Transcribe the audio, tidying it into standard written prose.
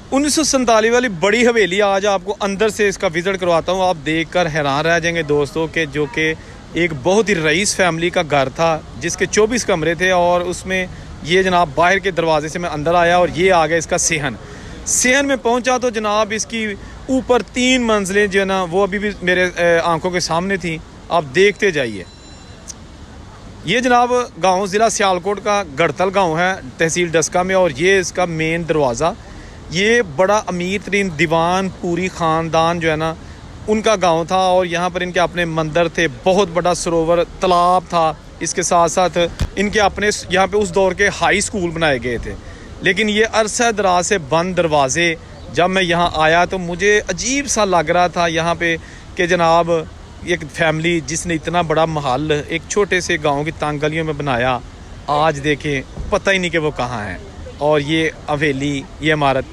1947 वाली बड़ी हवेली आज आपको अंदर से इसका विज़िट करवाता हूँ। आप देखकर हैरान रह जाएंगे दोस्तों के जो कि एक बहुत ही रईस फैमिली का घर था जिसके 24 कमरे थे और उसमें ये जनाब बाहर के दरवाजे से मैं अंदर आया और ये आ गया इसका सेहन। सेहन में पहुंचा तो जनाब इसकी ऊपर 3 मंजिलें जो है ना वो अभी भी मेरे आंखों के सामने थी। आप देखते जाइए। ये जनाब गांव ज़िला सियालकोट का गढ़तल गांव है तहसील डस्का में और ये इसका मेन दरवाज़ा। ये बड़ा अमीर तरीन दीवान पूरी ख़ानदान जो है ना उनका गांव था और यहाँ पर इनके अपने मंदिर थे, बहुत बड़ा सरोवर तालाब था। इसके साथ साथ इनके अपने यहाँ पे उस दौर के हाई स्कूल बनाए गए थे। लेकिन ये अरसा दराज से बंद दरवाज़े, जब मैं यहाँ आया तो मुझे अजीब सा लग रहा था यहाँ पे कि जनाब एक फैमिली जिसने इतना बड़ा महल एक छोटे से गांव की तंग गलियों में बनाया, आज देखें पता ही नहीं कि वो कहाँ है। और ये हवेली, ये इमारत